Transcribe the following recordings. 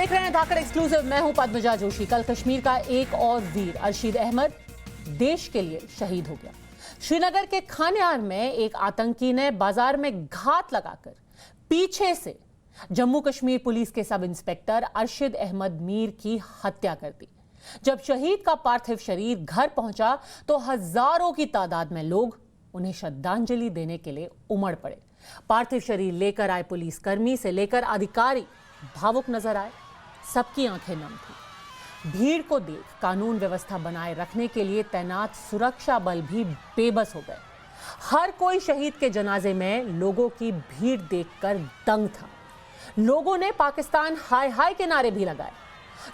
देख रहे हैं धाकड़ एक्सक्लूसिव। मैं हूं पद्मजा जोशी। कल कश्मीर का एक और वीर अर्शीद अहमद देश के लिए शहीद हो गया। श्रीनगर के खानियार में एक आतंकी ने बाजार में घात लगाकर पीछे से जम्मू कश्मीर पुलिस के सब इंस्पेक्टर अर्शीद अहमद मीर की हत्या कर दी। जब शहीद का पार्थिव शरीर घर पहुंचा तो हजारों की तादाद में लोग उन्हें श्रद्धांजलि देने के लिए उमड़ पड़े। पार्थिव शरीर लेकर आए पुलिसकर्मी से लेकर अधिकारी भावुक नजर आए। सबकी आंखें नम थी। भीड़ को देख कानून व्यवस्था बनाए रखने के लिए तैनात सुरक्षा बल भी बेबस हो गए। हर कोई शहीद के जनाजे में लोगों की भीड़ देखकर दंग था। लोगों ने पाकिस्तान हाय हाय के नारे भी लगाए।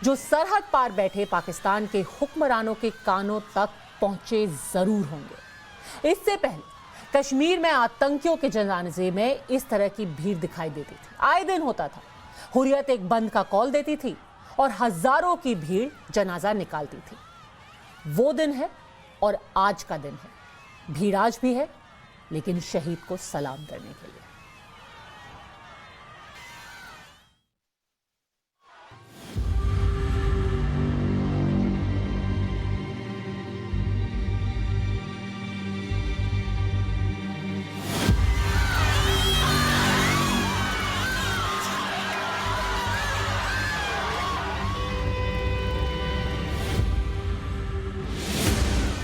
जो सरहद पार बैठे पाकिस्तान के हुक्मरानों के कानों तक पहुंचे जरूर होंगे। इससे पहले कश्मीर में आतंकियों के जनाजे में इस तरह की भीड़ दिखाई देती थी। आए दिन होता था। हुर्रियत एक बंद का कॉल देती थी और हजारों की भीड़ जनाजा निकालती थी। वो दिन है और आज का दिन है। भीड़ आज भी है, लेकिन शहीद को सलाम करने के लिए।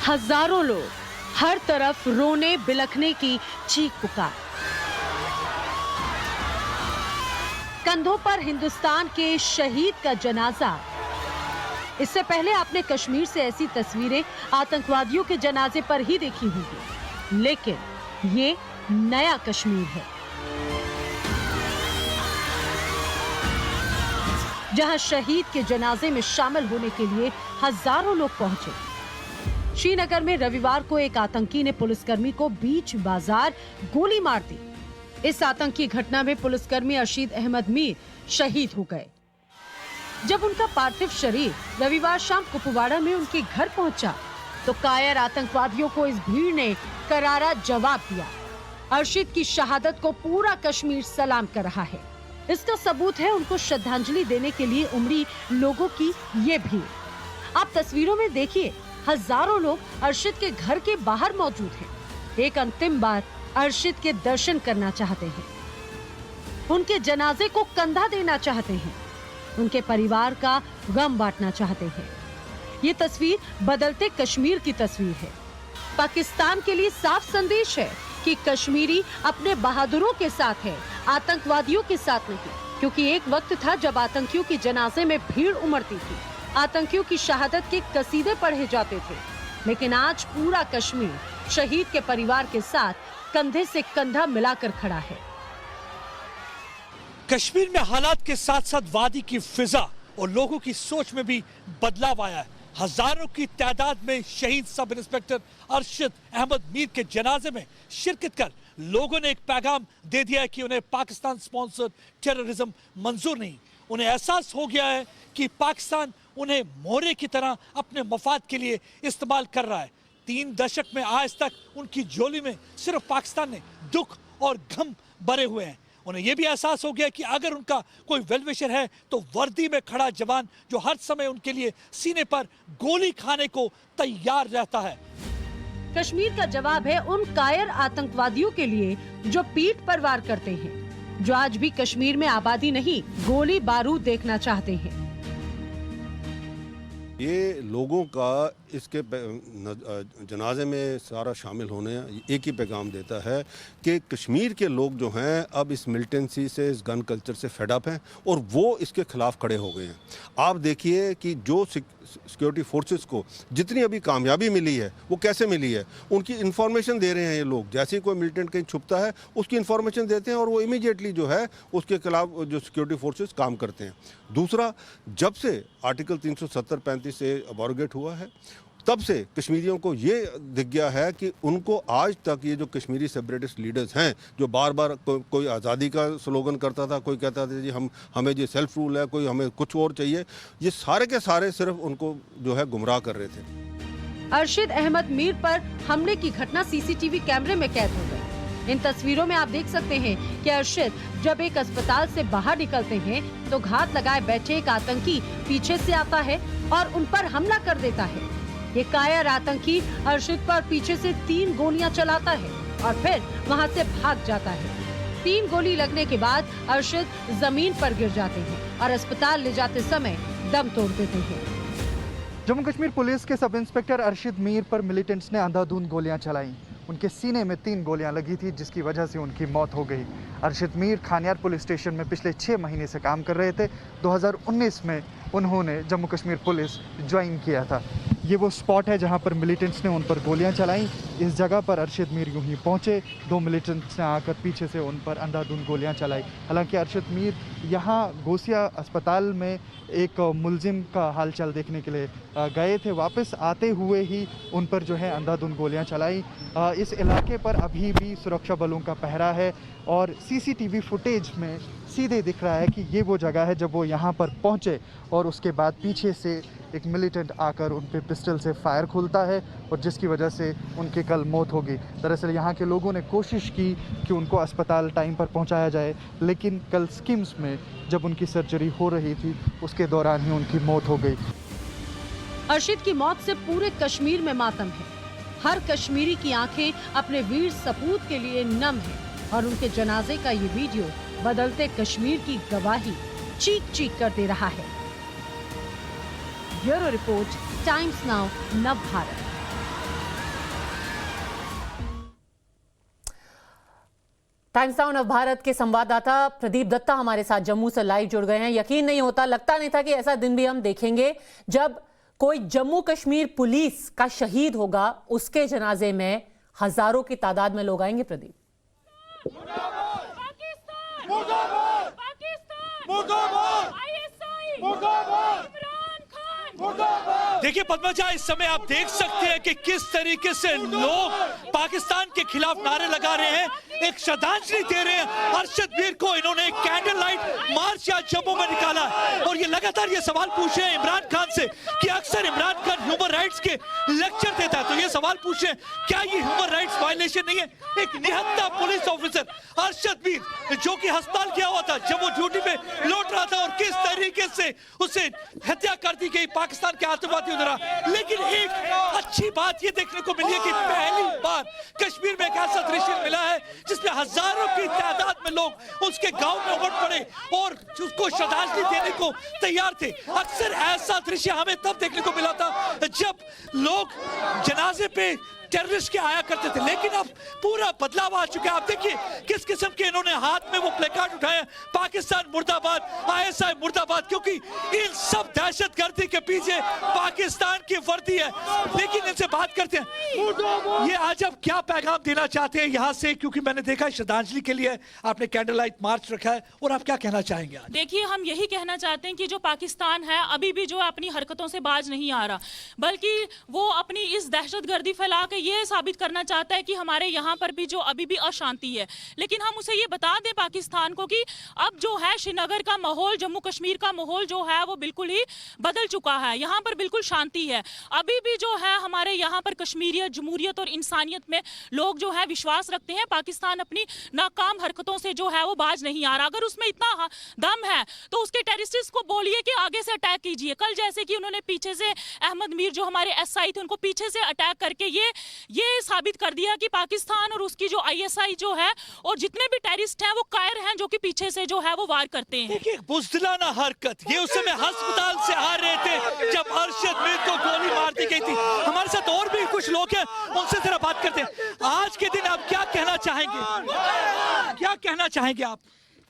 हजारों लोग, हर तरफ रोने बिलखने की चीख पुकार। कंधों पर हिंदुस्तान के शहीद का जनाजा। इससे पहले आपने कश्मीर से ऐसी तस्वीरें आतंकवादियों के जनाजे पर ही देखी होंगी, लेकिन ये नया कश्मीर है, जहां शहीद के जनाजे में शामिल होने के लिए हजारों लोग पहुंचे। श्रीनगर में रविवार को एक आतंकी ने पुलिसकर्मी को बीच बाजार गोली मार दी। इस आतंकी घटना में पुलिसकर्मी अर्शीद अहमद मीर शहीद हो गए। जब उनका पार्थिव शरीर रविवार शाम कुपवाड़ा में उनके घर पहुंचा तो कायर आतंकवादियों को इस भीड़ ने करारा जवाब दिया। अर्शीद की शहादत को पूरा कश्मीर सलाम कर रहा है। इसका सबूत है उनको श्रद्धांजलि देने के लिए उमड़ी लोगों की ये भीड़। आप तस्वीरों में देखिए, हजारों लोग अर्शीद के घर के बाहर मौजूद हैं। एक अंतिम बार अर्शीद के दर्शन करना चाहते हैं, उनके जनाजे को कंधा देना चाहते हैं, उनके परिवार का गम बांटना चाहते हैं। ये तस्वीर बदलते कश्मीर की तस्वीर है। पाकिस्तान के लिए साफ संदेश है कि कश्मीरी अपने बहादुरों के साथ है, आतंकवादियों के साथ नहीं। क्योंकि एक वक्त था जब आतंकियों के जनाजे में भीड़ उमड़ती थी, आतंकियों की शहादत के कसीदे पढ़े जाते थे, लेकिन आज पूरा कश्मीर शहीद के परिवार के साथ कंधे से कंधा मिलाकर खड़ा है। कश्मीर में हालात के साथ साथ वादी की फिजा और लोगों की सोच में भी बदलाव आया है। हजारों की तादाद में शहीद सब इंस्पेक्टर अर्शीद अहमद मीर के जनाजे में शिरकत कर लोगों ने एक पैगाम दे दिया है कि उन्हें पाकिस्तान स्पॉन्सर्ड टेररिज्म मंजूर नहीं। उन्हें एहसास हो गया है कि पाकिस्तान उन्हें मोहरे की तरह अपने मफाद के लिए इस्तेमाल कर रहा है। 3 दशक में आज तक उनकी झोली में सिर्फ पाकिस्तान ने दुख और गम भरे हुए हैं। उन्हें यह भी एहसास हो गया कि अगर उनका कोई वेलविशर है तो वर्दी में खड़ा जवान जो हर समय उनके लिए सीने पर गोली खाने को तैयार रहता है। कश्मीर का जवाब है उन कायर आतंकवादियों के लिए जो पीठ पर वार करते हैं, जो आज भी कश्मीर में आबादी नहीं गोली बारूद देखना चाहते हैं। ये लोगों का इसके जनाजे में सारा शामिल होने एक ही पैगाम देता है कि कश्मीर के लोग जो हैं अब इस मिलिटेंसी से, इस गन कल्चर से फेड अप हैं और वो इसके खिलाफ खड़े हो गए हैं। आप देखिए कि जो सिक्योरिटी फोर्सेस को जितनी अभी कामयाबी मिली है वो कैसे मिली है। उनकी इन्फॉर्मेशन दे रहे हैं ये लोग। जैसे ही कोई मिलिटेंट कहीं छुपता है उसकी इन्फॉर्मेशन देते हैं और वो इमीडिएटली जो है उसके खिलाफ जो सिक्योरिटी फोर्सेस काम करते हैं। दूसरा, जब से आर्टिकल 370-35 से अबॉर्गेट हुआ है तब से कश्मीरियों को ये दिख गया है कि उनको आज तक ये जो कश्मीरी सेपरेटिस्ट लीडर्स हैं जो बार बार कोई आज़ादी का स्लोगन करता था, कोई कहता था जी हमें ये सेल्फ रूल है, कोई हमें कुछ और चाहिए, ये सारे के सारे सिर्फ उनको जो है गुमराह कर रहे थे। अर्शीद अहमद मीर पर हमले की घटना सीसीटीवी कैमरे में कैद हो गई। इन तस्वीरों में आप देख सकते हैं कि अर्शिद जब एक अस्पताल से बाहर निकलते हैं तो घात लगाए बैठे एक आतंकी पीछे से आता है और उन पर हमला कर देता है। ये कायर आतंकी अर्शिद पर पीछे से 3 गोलियां चलाता है और फिर वहां से भाग जाता है। 3 गोली लगने के बाद अर्शिद जमीन पर गिर जाते हैं और अस्पताल ले जाते समय दम तोड़ देते हैं। जम्मू कश्मीर पुलिस के सब इंस्पेक्टर अर्शिद मीर पर मिलिटेंट्स ने अंधाधुंध गोलियां चलाई। उनके सीने में 3 गोलियां लगी थी जिसकी वजह से उनकी मौत हो गई। अर्शिद मीर खानियार पुलिस स्टेशन में पिछले 6 महीने से काम कर रहे थे। 2019 में उन्होंने जम्मू कश्मीर पुलिस ज्वाइन किया था। ये वो स्पॉट है जहां पर मिलिटेंट्स ने उन पर गोलियां चलाई। इस जगह पर अर्शिद मीर यूं ही पहुंचे, 2 मिलिटेंट्स ने आकर पीछे से उन पर अंधाधुंध गोलियां चलाई। हालांकि अर्शिद मीर यहां गोसिया अस्पताल में एक मुलजिम का हालचाल देखने के लिए गए थे। वापस आते हुए ही उन पर जो है अंधाधुंध गोलियां चलाई। इस इलाके पर अभी भी सुरक्षा बलों का पहरा है और सीसीटीवी फुटेज में सीधे दिख रहा है कि ये वो जगह है जब वो यहाँ पर पहुँचे और उसके बाद पीछे से एक मिलिटेंट आकर उन पे पिस्टल से फायर खोलता है और जिसकी वजह से उनकी कल मौत होगी। दरअसल यहाँ के लोगों ने कोशिश की कि उनको अस्पताल टाइम पर पहुँचाया जाए, लेकिन कल स्किम्स में जब उनकी सर्जरी हो रही थी उसके दौरान ही उनकी मौत हो गई। अर्शिद की मौत से पूरे कश्मीर में मातम है। हर कश्मीरी की आंखें अपने वीर सपूत के लिए नम है और उनके जनाजे का ये वीडियो बदलते कश्मीर की गवाही चीख चीख कर दे रहा है। ब्यूरो रिपोर्ट, टाइम्स नाउ, नव भारत। टाइम्स नाउ नव भारत के संवाददाता प्रदीप दत्ता हमारे साथ जम्मू से लाइव जुड़ गए हैं। यकीन नहीं होता, लगता नहीं था कि ऐसा दिन भी हम देखेंगे जब कोई जम्मू कश्मीर पुलिस का शहीद होगा, उसके जनाजे में हजारों की तादाद में लोग आएंगे। प्रदीप, देखिए पद्मजा, इस समय आप देख सकते हैं कि किस तरीके से लोग पाकिस्तान के खिलाफ नारे लगा रहे हैं, एक श्रद्धांजलि दे रहे हैं अर्शिद मीर को। इन्होंने एक कैंडल लाइट मार्च आज जम्मू में निकाला और ये लगातार ये सवाल पूछे हैं इमरान खान से कि अक्सर इमरान खान ह्यूमन राइट्स के लेक्चर देता है, तो ये सवाल पूछे क्या ये ह्यूमन राइट्स वायलेशन नहीं है? एक निहत्था पुलिस ऑफिसर अर्शिद मीर जो कि अस्पताल गया हुआ था जब वो ड्यूटी पे लौट रहा था और किस तरीके से उसे हत्या कर दी गई पाकिस्तान के आतंकवादियों द्वारा। लेकिन एक अच्छी बात ये देखने को मिली है कि पहली बार कश्मीर में एक ऐसा दृश्य मिला है जिसमें हजारों की तादाद में लोग उसके गांव में उमड़ पड़े और उसको श्रद्धांजलि देने को तैयार थे। अक्सर ऐसा दृश्य हमें तब देखने को मिला था जब लोग जनाजे पे टेररिस्ट के आया करते थे, लेकिन अब पूरा बदलाव आ चुका है। आप देखिए किस किस्म के इन्होंने हाथ में वो प्लेकार्ड उठाए, पाकिस्तान मुर्दाबाद, आईएसआई मुर्दाबाद, क्योंकि इन सब दहशतगर्दी के पीछे पाकिस्तान की वर्दी है। लेकिन इनसे बात करते हैं, ये आज आप क्या पैगाम देना चाहते हैं यहाँ से, क्योंकि मैंने देखा श्रद्धांजलि के लिए आपने कैंडल लाइट मार्च रखा है, और आप क्या कहना चाहेंगे आज? देखिए, हम यही कहना चाहते हैं कि जो पाकिस्तान है अभी भी जो अपनी हरकतों से बाज नहीं आ रहा, बल्कि वो अपनी इस दहशतगर्दी फैला के ये साबित करना चाहता है कि हमारे यहाँ पर भी जो अभी भी अशांति है। लेकिन हम उसे ये बता दें पाकिस्तान को कि अब जो है श्रीनगर का माहौल, जम्मू कश्मीर का माहौल जो है वो बिल्कुल ही बदल चुका है। यहाँ पर बिल्कुल शांति है। अभी भी जो है हमारे यहाँ पर कश्मीरियत, जमहूरियत और इंसानियत में लोग जो है विश्वास रखते हैं। पाकिस्तान अपनी नाकाम हरकतों से जो है वो बाज नहीं आ रहा। अगर उसमें इतना दम है तो उसके टेररिस्ट को बोलिए कि आगे से अटैक कीजिए। कल जैसे कि उन्होंने पीछे से अहमद मीर जो हमारे एसआई थे उनको पीछे से अटैक करके ये साबित कर दिया कि पाकिस्तान और उसकी जो आईएसआई जो है और जितने भी टेररिस्ट हैं वो कायर हैं जो कि पीछे से जो है वो वार करते हैं। एक बुज़दिलाना हरकत, ये उस समय अस्पताल से आ रहे थे जब अर्शिद मीर को गोली मार दी गई थी। हमारे साथ और भी कुछ लोग हैं, उनसे जरा बात करते हैं। आज के दिन आप क्या कहना चाहेंगे, क्या कहना चाहेंगे आप?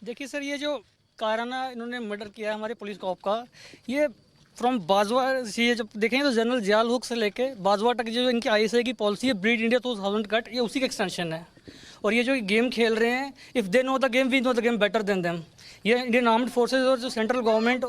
देखिए सर, ये जो काराना इन्होंने मर्डर किया है हमारे पुलिस कॉप का, ये फ्रॉम बाजवा, ये जब देखेंगे तो जनरल जियाल हुक से लेके बाजवा तक जो इनकी आईएसआई की पॉलिसी है, ब्रीड इंडिया 2000 कट, ये उसी का एक्सटेंशन है। और ये जो गेम खेल रहे हैं, if they know the game we know the game better than them. ये इंडियन आर्म्ड फोर्सेज और जो सेंट्रल गवर्नमेंट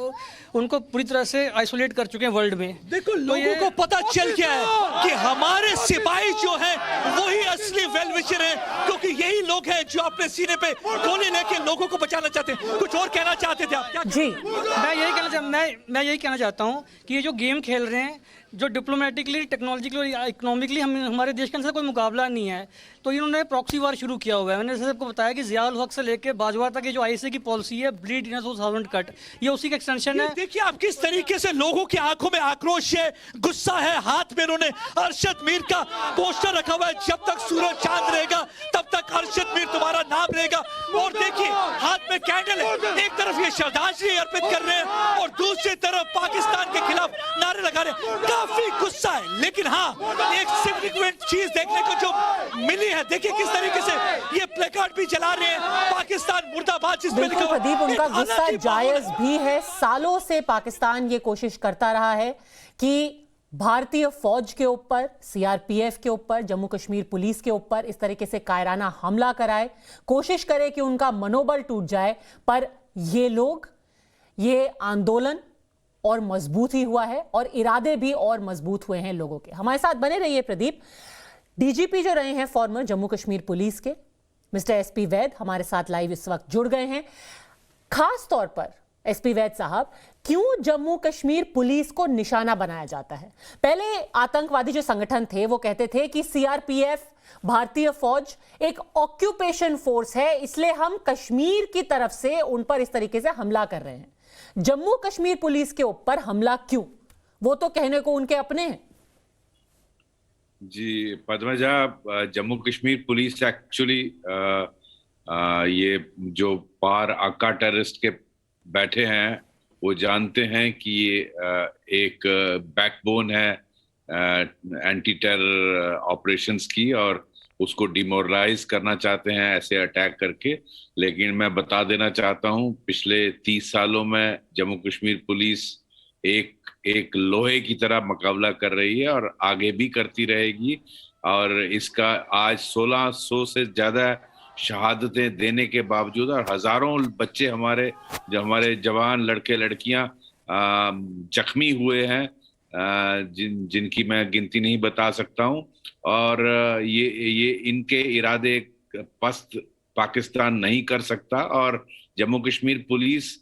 उनको पूरी तरह से आइसोलेट कर चुके हैं वर्ल्ड में। देखो लोगों को पता चल गया है कि हमारे सिपाही जो हैं वही असली वेल विशर हैं, क्योंकि यही लोग हैं जो अपने सीने पे गोली लेके लोगों को बचाना चाहते हैं। कुछ और कहना चाहते थे आप? जी, मैं यही कहना चाहता हूँ कि ये जो गेम खेल रहे हैं, जो डिप्लोमेटिकली, टेक्नोलॉजिकली और इकोनॉमिकली हमारे देश के अंदर कोई मुकाबला नहीं है, तो इन्होंने प्रॉक्सी वार शुरू किया हुआ है। मैंने जैसे आपको बताया कि ज़ियाउल हक से लेके बाजवा तक ये जो आईएसए की पॉलिसी है, ब्लीड इन टू थाउजेंड कट, ये उसी का एक्सटेंशन है। देखिए आप किस तरीके से लोगों की आंखों में आक्रोश है, गुस्सा है। हाथ में उन्होंने अरशद मीर का पोस्टर रखा हुआ है, जब तक सूरज चांद रहेगा तब तक अरशद मीर तुम्हारा नाम रहेगा। और देखिए हाथ में कैंडल है, एक तरफ ये श्रद्धांजलि अर्पित कर रहे हैं और दूसरी तरफ पाकिस्तान के खिलाफ नारे लगा रहे हैं। काफी गुस्सा है, लेकिन हाँ एक सिग्निफिकेंट चीज देखने को जो मिली है, देखिए किस तरीके से ये प्लेकार्ड भी जला रहे हैं, पाकिस्तान मुर्दाबाद, जिसमें बिल्कुल प्रदीप, उनका गुस्सा जायज भी है। सालों से पाकिस्तान ये कोशिश करता रहा है कि भारतीय फौज के ऊपर, सीआरपीएफ के ऊपर, जम्मू कश्मीर पुलिस के ऊपर इस तरीके से कायराना हमला कराए, कोशिश करे कि उनका मनोबल टूट जाए। पर ये लोग, ये आंदोलन और मजबूत ही हुआ है और इरादे भी और मजबूत हुए हैं लोगों के। हमारे साथ बने रहिए प्रदीप। डीजीपी जो रहे हैं फॉर्मर जम्मू कश्मीर पुलिस के, मिस्टर एसपी वैद हमारे साथ लाइव इस वक्त जुड़ गए हैं। खास तौर पर एसपी वैद साहब, क्यों जम्मू कश्मीर पुलिस को निशाना बनाया जाता है? पहले आतंकवादी जो संगठन थे वो कहते थे कि सीआरपीएफ, भारतीय फौज एक ऑक्यूपेशन फोर्स है, इसलिए हम कश्मीर की तरफ से उन पर इस तरीके से हमला कर रहे हैं। जम्मू कश्मीर पुलिस के ऊपर हमला क्यों? वो तो कहने को उनके अपने हैं। जी पद्मजा, जम्मू कश्मीर पुलिस एक्चुअली ये जो बाहर आका टेररिस्ट के बैठे हैं वो जानते हैं कि ये एक बैकबोन है एंटी टेरर ऑपरेशंस की और उसको डिमोरलाइज करना चाहते हैं ऐसे अटैक करके। लेकिन मैं बता देना चाहता हूं, पिछले 30 सालों में जम्मू कश्मीर पुलिस एक लोहे की तरह मुकाबला कर रही है और आगे भी करती रहेगी। और इसका आज 1600 से ज्यादा शहादतें देने के बावजूद और हजारों बच्चे हमारे जवान लड़के लड़कियां जख्मी हुए हैं, जिनकी मैं गिनती नहीं बता सकता हूं। और ये इनके इरादे पस्त पाकिस्तान नहीं कर सकता। और जम्मू कश्मीर पुलिस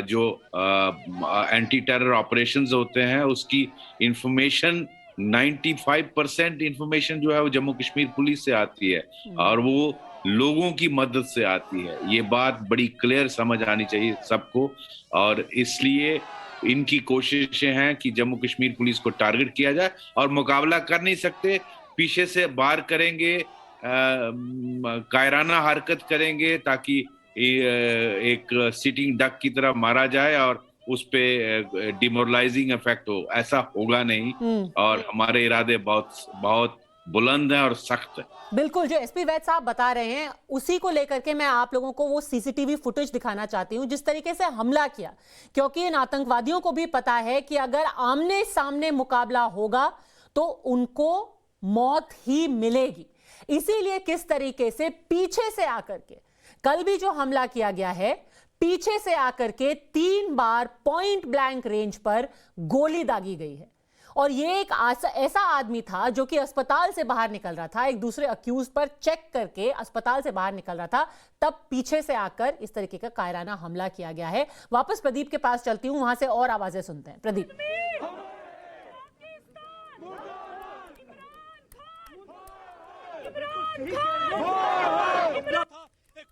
जो एंटी टेरर ऑपरेशंस होते हैं उसकी इंफॉर्मेशन 95% इंफॉर्मेशन जो है वो जम्मू कश्मीर पुलिस से आती है और वो लोगों की मदद से आती है। ये बात बड़ी क्लियर समझ आनी चाहिए सबको। और इसलिए इनकी कोशिशें हैं कि जम्मू कश्मीर पुलिस को टारगेट किया जाए और मुकाबला कर नहीं सकते, पीछे से वार करेंगे, कायराना हरकत करेंगे ताकि एक सिटिंग डक की तरह मारा जाए और उस पे डिमोरलाइजिंग इफेक्ट हो। ऐसा होगा नहीं और हमारे इरादे बहुत बुलंद हैं और सख्त है। बिल्कुल, जो एसपी वैद साहब बता रहे हैं उसी को लेकर के मैं आप लोगों को वो सीसीटीवी फुटेज दिखाना चाहती हूं जिस तरीके से हमला किया, क्योंकि इन आतंकवादियों को भी पता है कि अगर आमने सामने मुकाबला होगा तो उनको मौत ही मिलेगी। इसीलिए किस तरीके से पीछे से आकर के, कल भी जो हमला किया गया है, पीछे से आकर के 3 बार पॉइंट ब्लैंक रेंज पर गोली दागी गई है। और ये एक ऐसा आदमी था जो कि अस्पताल से बाहर निकल रहा था, एक दूसरे अक्यूज पर चेक करके अस्पताल से बाहर निकल रहा था, तब पीछे से आकर इस तरीके का कायराना हमला किया गया है। वापस प्रदीप के पास चलती हूं, वहां से और आवाजें सुनते हैं। प्रदीप।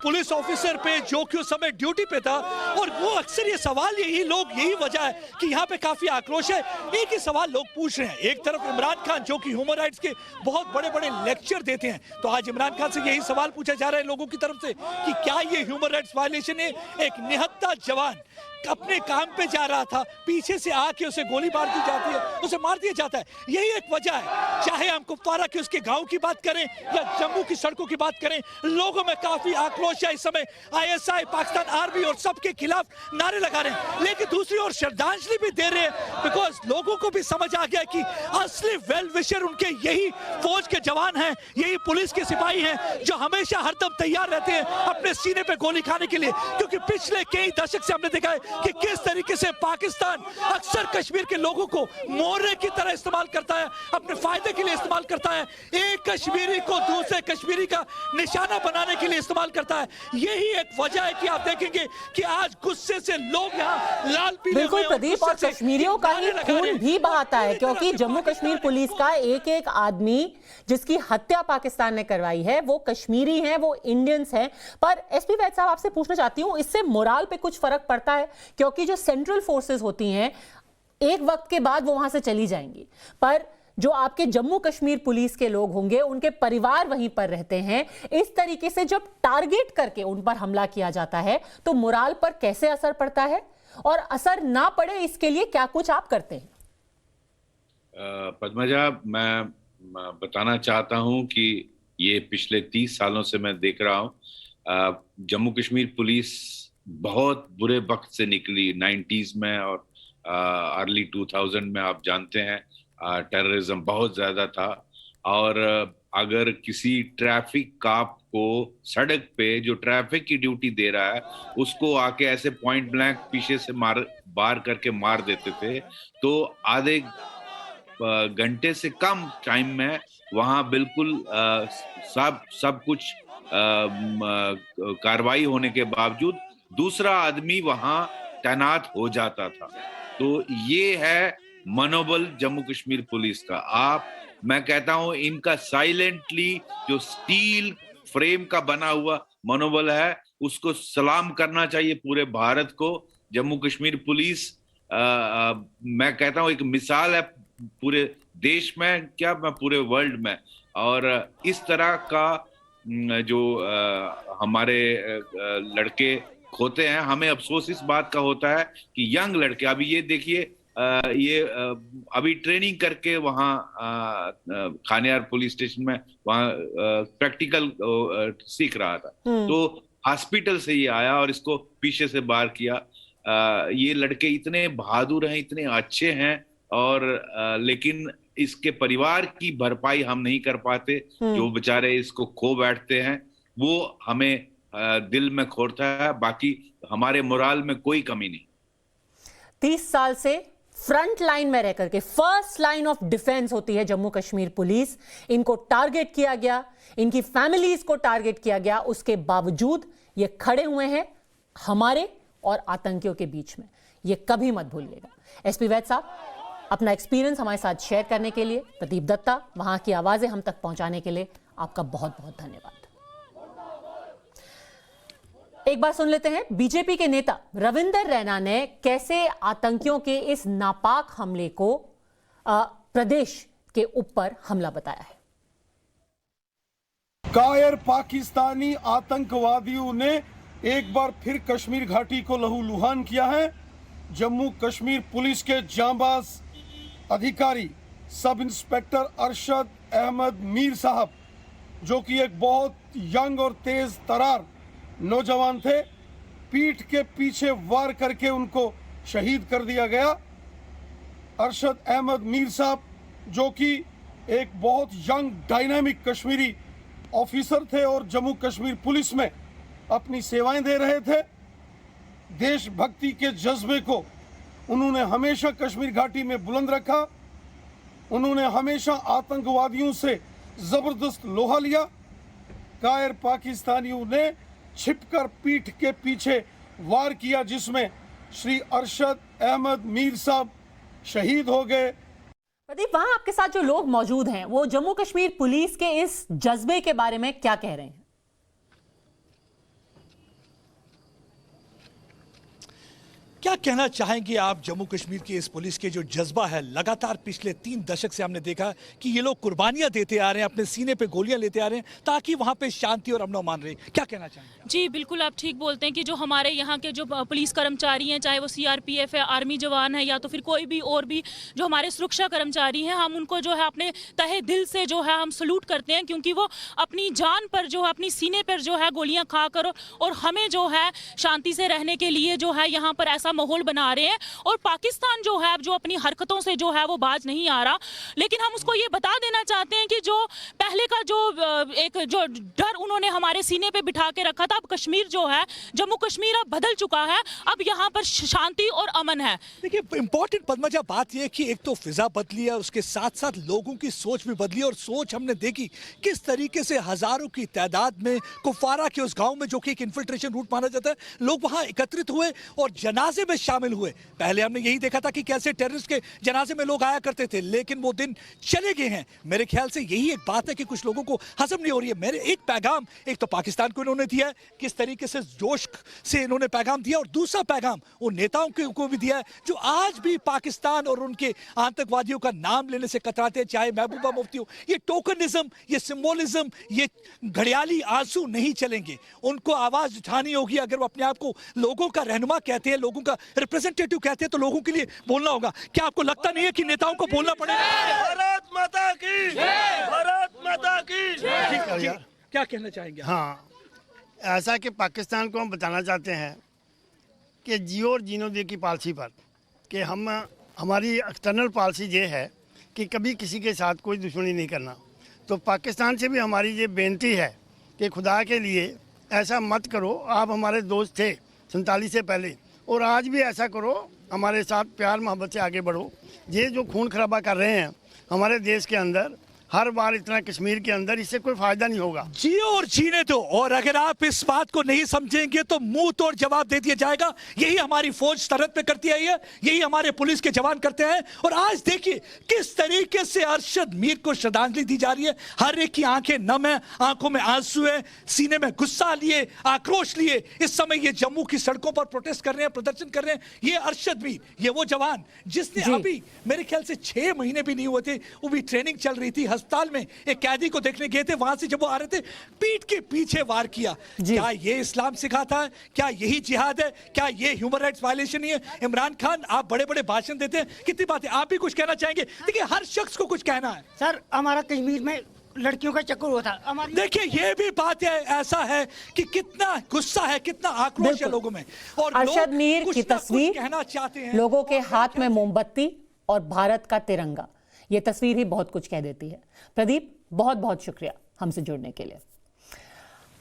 पुलिस ऑफिसर पे जो कि उस समय ड्यूटी पे था, और वो अक्सर ये सवाल यही वजह है कि यहाँ पे काफी आक्रोश है। एक ही सवाल लोग पूछ रहे हैं। एक तरफ इमरान खान जो कि ह्यूमन राइट्स के बहुत बड़े बड़े लेक्चर देते हैं, तो आज इमरान खान से यही सवाल पूछा जा रहा है लोगों की तरफ से कि क्या ये ह्यूमन राइट्स वायलेशन है? एक निहत्था जवान अपने काम पे जा रहा था, पीछे से आके उसे गोली मार दी जाती है, उसे मार दिया जाता है। यही एक वजह है। चाहे हम कुपवारा के उसके गांव की बात करें या जम्मू की सड़कों की बात करें, लोगों में काफी आक्रोश है। इस समय आईएसआई, पाकिस्तान आर्मी और सबके खिलाफ नारे लगा रहे हैं, लेकिन दूसरी ओर श्रद्धांजलि भी दे रहे हैं, बिकॉज लोगों को भी समझ आ गया कि असली वेल विशर उनके यही फौज के जवान हैं, यही पुलिस के सिपाही हैं जो हमेशा हरदम तैयार रहते हैं अपने सीने पे गोली खाने के लिए। क्योंकि पिछले कई दशक से हमने देखा है कि किस तरीके से पाकिस्तान अक्सर कश्मीर के लोगों को मोहरे की तरह इस्तेमाल करता है, अपने फायदे के लिए इस्तेमाल करता है, एक कश्मीरी को दूसरे कश्मीरी का निशाना बनाने के लिए इस्तेमाल करता है। यही एक वजह है कि आप देखेंगे कि आज गुस्से से लोग यहाँ लाल पीले बिल्कुल प्रदीप, और कश्मीरियों का ही खून भी बहाता है, क्योंकि जम्मू कश्मीर पुलिस का एक एक आदमी जिसकी हत्या पाकिस्तान ने करवाई है वो कश्मीरी हैं, वो इंडियंस हैं। पर एसपी वैद साहब, आपसे पूछना चाहती हूं, इससे मोराल पे कुछ फर्क पड़ता है? क्योंकि जो सेंट्रल फोर्सेस होती हैं एक वक्त के बाद वो वहां से चली जाएंगी, पर जो आपके जम्मू कश्मीर पुलिस के लोग होंगे उनके परिवार वहीं पर रहते हैं। इस तरीके से जब टारगेट करके उन पर हमला किया जाता है तो मोराल पर कैसे असर पड़ता है, और असर ना पड़े इसके लिए क्या कुछ आप करते हैं? पद्मजा, मैं बताना चाहता हूं कि ये पिछले 30 सालों से मैं देख रहा हूं, जम्मू कश्मीर पुलिस बहुत बुरे वक्त से निकली 90s में और अर्ली 2000 में। आप जानते हैं टेररिज्म बहुत ज्यादा था, और अगर किसी ट्रैफिक कॉप को सड़क पे जो ट्रैफिक की ड्यूटी दे रहा है उसको आके ऐसे पॉइंट ब्लैंक पीछे से बार करके मार देते थे, तो आधे घंटे से कम टाइम में वहां बिल्कुल सब कुछ कार्रवाई होने के बावजूद दूसरा आदमी वहां तैनात हो जाता था। तो ये है मनोबल जम्मू कश्मीर पुलिस का। मैं कहता हूं इनका साइलेंटली जो स्टील फ्रेम का बना हुआ मनोबल है उसको सलाम करना चाहिए पूरे भारत को। जम्मू कश्मीर पुलिस मैं कहता हूं एक मिसाल है पूरे देश में, क्या मैं पूरे वर्ल्ड में। और इस तरह का जो हमारे लड़के खोते हैं, हमें अफसोस इस बात का होता है कि यंग लड़के, अभी ये देखिए ये अभी ट्रेनिंग करके वहाँ खानियार पुलिस स्टेशन में वहाँ प्रैक्टिकल सीख रहा था, तो हॉस्पिटल से ये आया और इसको पीछे से बार किया। ये लड़के इतने बहादुर हैं, इतने अच्छे हैं, और लेकिन इसके परिवार की भरपाई हम नहीं कर पाते। जो बेचारे इसको खो बैठते हैं वो हमें दिल में खोरता है, बाकी हमारे मोराल में कोई कमी नहीं। 30 साल से फ्रंट लाइन में रहकर के फर्स्ट लाइन ऑफ डिफेंस होती है जम्मू कश्मीर पुलिस। इनको टारगेट किया गया, इनकी फैमिलीज को टारगेट किया गया, उसके बावजूद ये खड़े हुए हैं हमारे और आतंकियों के बीच में। ये कभी मत भूलिएगा। एसपी वैद साहब, अपना एक्सपीरियंस हमारे साथ शेयर करने के लिए, प्रदीप दत्ता, वहां की आवाजें हम तक पहुंचाने के लिए आपका बहुत बहुत धन्यवाद। एक बार सुन लेते हैं बीजेपी के नेता रविंदर रैना ने कैसे आतंकियों के इस नापाक हमले को प्रदेश के ऊपर हमला बताया है। कायर पाकिस्तानी आतंकवादियों ने एक बार फिर कश्मीर घाटी को लहूलुहान किया है। जम्मू कश्मीर पुलिस के जांबाज अधिकारी सब इंस्पेक्टर अरशद अहमद मीर साहब, जो कि एक बहुत यंग और तेज तरार नौजवान थे, पीठ के पीछे वार करके उनको शहीद कर दिया गया। अरशद अहमद मीर साहब जो कि एक बहुत यंग डायनामिक कश्मीरी ऑफिसर थे और जम्मू कश्मीर पुलिस में अपनी सेवाएं दे रहे थे। देशभक्ति के जज्बे को उन्होंने हमेशा कश्मीर घाटी में बुलंद रखा। उन्होंने हमेशा आतंकवादियों से जबरदस्त लोहा लिया। कायर पाकिस्तानियों ने छिपकर पीठ के पीछे वार किया, जिसमें श्री अरशद अहमद मीर साहब शहीद हो गए। प्रदीप, वहां आपके साथ जो लोग मौजूद हैं वो जम्मू कश्मीर पुलिस के इस जज्बे के बारे में क्या कह रहे हैं? क्या कहना चाहेंगे आप जम्मू कश्मीर की इस पुलिस के जो जज्बा है? लगातार पिछले 3 दशक से हमने देखा कि ये लोग कुर्बानियां देते आ रहे हैं, अपने सीने पे गोलियां लेते आ रहे हैं ताकि वहां पे शांति और अमन मान रहे। क्या कहना चाहेंगे? जी बिल्कुल, आप ठीक बोलते हैं कि जो हमारे यहाँ के जो पुलिस कर्मचारी हैं, चाहे वो सीआरपीएफ है, आर्मी जवान है, या तो फिर कोई भी और भी जो हमारे सुरक्षा कर्मचारी हैं, हम उनको जो है अपने तहे दिल से जो है हम सलूट करते हैं, क्योंकि वो अपनी जान पर जो है, अपनी सीने पर जो है गोलियां खा कर और हमें जो है शांति से रहने के लिए जो है यहाँ पर ऐसा माहौल बना रहे हैं और पाकिस्तान जो है जो अपनी हरकतों से जो है वो बाज नहीं आ रहा। लेकिन हम उसको ये बता देना चाहते हैं कि जो पहले का जो एक जो डर उन्होंने हमारे सीने पे बिठा के रखा था, अब कश्मीर जो है, जम्मू कश्मीर अब बदल चुका है, अब यहाँ पर शांति और अमन है। देखिए इंपॉर्टेंट पद्मजा बात यह कि एक तो फिजा बदली है, उसके साथ साथ लोगों की सोच भी बदली, और सोच हमने देखी किस तरीके से हजारों की तादाद में कुफवारा के उस गांव में जो कि एक इन्फिल्ट्रेशन रूट माना जाता है, लोग वहां एकत्रित हुए और जनाजे में शामिल हुए। पहले हमने यही देखा था कि कैसे टेररिस्ट के जनाजे में लोग आया करते थे, लेकिन वो दिन चले गए हैं। मेरे ख्याल से यही एक बात है कि कुछ लोगों को हजम नहीं हो रही है। मेरे एक पैगाम एक तो पाकिस्तान को इन्होंने दिया है, किस तरीके से जोश से इन्होंने पैगाम दिया, और दूसरा पैगाम उन नेताओं को भी दिया है जो आज भी पाकिस्तान और उनके आतंकवादियों का नाम लेने से कतराते हैं, चाहे महबूबा मुफ्ती हो। ये टोकनिज्म, ये सिंबोलिज्म, ये घड़ियाली आंसू नहीं चलेंगे। उनको आवाज उठानी होगी। अगर वो अपने आप को लोगों का रहनुमा कहते हैं, लोगों का रिप्रेजेंटेटिव कहते हैं, तो लोगों के लिए बोलना होगा। क्या आपको लगता नहीं है कि नेताओं को बोलना पड़ेगा? भारत माता की जय, भारत माता की जय। क्या कहना चाहेंगे? हाँ, ऐसा कि पाकिस्तान को हम बताना चाहते हैं कि जियो और जीनो दे की पॉलिसी पर कि हमारी एक्सटर्नल पॉलिसी ये है कि कभी किसी के साथ कोई दुश्मनी नहीं करना। तो पाकिस्तान से भी हमारी ये बेनती है कि खुदा के लिए ऐसा मत करो। आप हमारे दोस्त थे 47 से पहले, और आज भी ऐसा करो, हमारे साथ प्यार मोहब्बत से आगे बढ़ो। ये जो खून खराबा कर रहे हैं हमारे देश के अंदर, हर बार इतना कश्मीर के अंदर, इससे कोई फायदा नहीं होगा। जियो और जीने दो, और अगर आप इस बात को नहीं समझेंगे तो मुंह तोड़ जवाब दे दिया जाएगा। यही हमारी फौज सरहद पे करती आई है, यही हमारे पुलिस के जवान करते हैं। और आज देखिए किस तरीके से अरशद मीर को श्रद्धांजलि दी जा रही है। हर एक की आंखें नम है, आंखों में आंसू है, सीने में गुस्सा लिए, आक्रोश लिए इस समय ये जम्मू की सड़कों पर प्रोटेस्ट कर रहे हैं, प्रदर्शन कर रहे हैं। ये अरशद मीर, ये वो जवान जिसने अभी मेरे ख्याल से 6 महीने भी नहीं हुए थे, वो भी ट्रेनिंग चल रही थी, अस्पताल में एक कैदी को देखने गए थे, वहां से जब वो आ रहे थे पीठ के पीछे वार किया। क्या ये इस्लाम सिखाता है? क्या यही जिहाद है? क्या ये ह्यूमन राइट्स वायलेशन नहीं है? इमरान खान, आप बड़े बड़े भाषण देते हैं, कितनी बातें, आप भी कुछ कहना चाहेंगे? देखिए हर शख्स को कुछ कहना है। सर, हमारा कश्मीर में लड़कियों का चक्कर हुआ था हमारी। देखिए ये भी बात है, ऐसा है कि कितना गुस्सा है, कितना आक्रोश है लोगों में। और अरशद मीर की तस्वीर, कहना चाहते हैं, लोगों के हाथ में मोमबत्ती और भारत का तिरंगा, ये तस्वीर ही बहुत कुछ कह देती है। प्रदीप, बहुत बहुत शुक्रिया हमसे जुड़ने के लिए।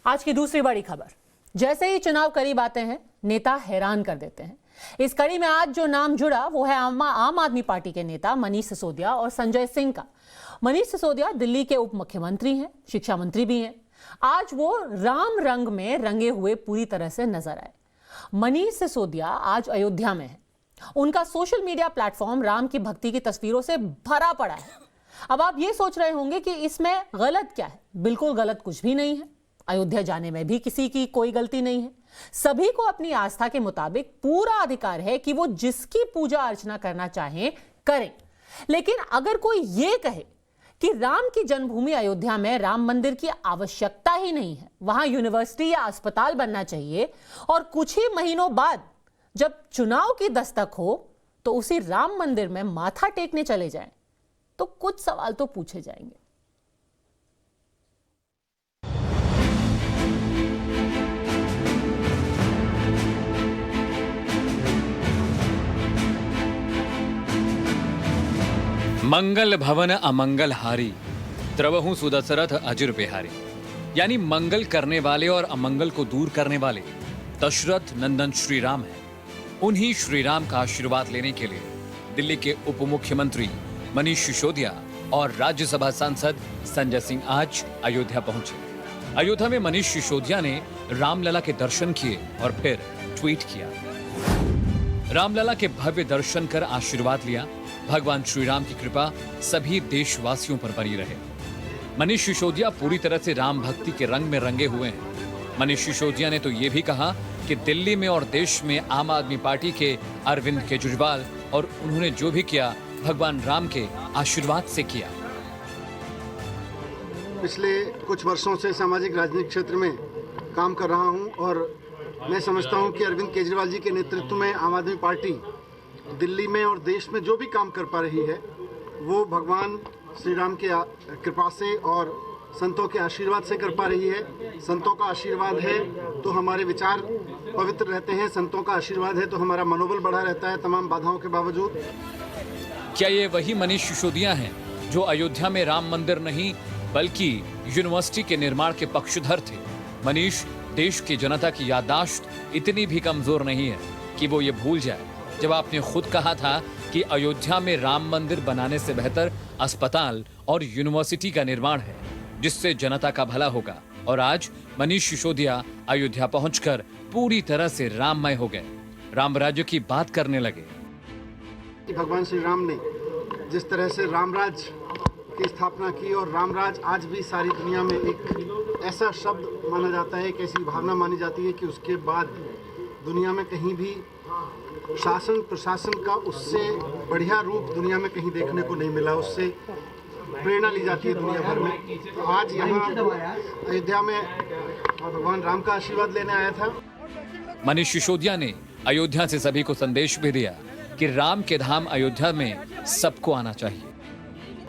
आज की दूसरी बड़ी खबर, जैसे ही चुनाव करीब आते हैं नेता हैरान कर देते हैं। इस कड़ी में आज जो नाम जुड़ा वो है आम आदमी पार्टी के नेता मनीष सिसोदिया और संजय सिंह का। मनीष सिसोदिया दिल्ली के उप मुख्यमंत्री हैं, शिक्षा मंत्री भी हैं। आज वो राम रंग में रंगे हुए पूरी तरह से नजर आए। मनीष सिसोदिया आज अयोध्या में है। उनका सोशल मीडिया प्लेटफॉर्म राम की भक्ति की तस्वीरों से भरा पड़ा है। अब आप ये सोच रहे होंगे कि इसमें गलत क्या है? बिल्कुल गलत कुछ भी नहीं है। अयोध्या जाने में भी किसी की कोई गलती नहीं है। सभी को अपनी आस्था के मुताबिक पूरा अधिकार है कि वो जिसकी पूजा अर्चना करना चाहें करें। लेकिन अगर कोई ये कहे कि राम की जन्मभूमि अयोध्या में राम मंदिर की आवश्यकता ही नहीं है, वहां यूनिवर्सिटी या अस्पताल बनना चाहिए, और कुछ ही महीनों बाद जब चुनाव की दस्तक हो तो उसी राम मंदिर में माथा टेकने चले जाएं, तो कुछ सवाल तो पूछे जाएंगे। मंगल भवन अमंगल हारी, द्रवहु सुदशरथ अजिर बिहारी। यानी मंगल करने वाले और अमंगल को दूर करने वाले दशरथ नंदन श्री राम हैं। उन्हीं श्री राम का आशीर्वाद लेने के लिए दिल्ली के उप मुख्यमंत्री मनीष सिसोदिया और राज्यसभा सांसद संजय सिंह आज अयोध्या पहुंचे। अयोध्या में मनीष सिसोदिया ने रामलला के दर्शन किए और फिर ट्वीट किया। रामलला के भव्य दर्शन कर आशीर्वाद लिया। भगवान श्री राम की कृपा सभी देशवासियों पर बनी रहे। मनीष सिसोदिया पूरी तरह से राम भक्ति के रंग में रंगे हुए हैं। मनीष सिसोदिया ने तो ये भी कहा कि दिल्ली में और देश में आम आदमी पार्टी के अरविंद केजरीवाल और उन्होंने जो भी किया भगवान राम के आशीर्वाद से किया। पिछले कुछ वर्षों से सामाजिक राजनीतिक क्षेत्र में काम कर रहा हूं और मैं समझता हूं कि अरविंद केजरीवाल जी के नेतृत्व में आम आदमी पार्टी दिल्ली में और देश में जो भी काम कर पा रही है वो भगवान श्री राम की कृपा से और संतों के आशीर्वाद से कर पा रही है। संतों का आशीर्वाद है तो हमारे विचार पवित्र रहते हैं, संतों का आशीर्वाद है, तो हमारा मनोबल बढ़ा रहता है तमाम बाधाओं के बावजूद। क्या ये वही मनीष सिसोदिया हैं जो अयोध्या में राम मंदिर नहीं बल्कि यूनिवर्सिटी के निर्माण के पक्षधर थे? मनीष देश की जनता की याददाश्त इतनी भी कमजोर नहीं है कि वो ये भूल जाए जब आपने खुद कहा था कि अयोध्या में राम मंदिर बनाने से बेहतर अस्पताल और यूनिवर्सिटी का निर्माण है जिससे जनता का भला होगा। और आज मनीष सिसोदिया अयोध्या पहुंचकर पूरी तरह से राममय हो गए, राम राज्य की बात करने लगे। भगवान श्री राम ने जिस तरह से रामराज की स्थापना की और रामराज आज भी सारी दुनिया में एक ऐसा शब्द माना जाता है, एक ऐसी भावना मानी जाती है कि उसके बाद दुनिया में कहीं भी शासन प्रशासन का उससे बढ़िया रूप दुनिया में कहीं देखने को नहीं मिला। उससे प्रेरणा ली जाती है दुनिया भर में। तो आज यहाँ अयोध्या में भगवान राम का आशीर्वाद लेने आया था। मनीष सिसोदिया ने अयोध्या से सभी को संदेश भी दिया कि राम के धाम अयोध्या में सबको आना चाहिए।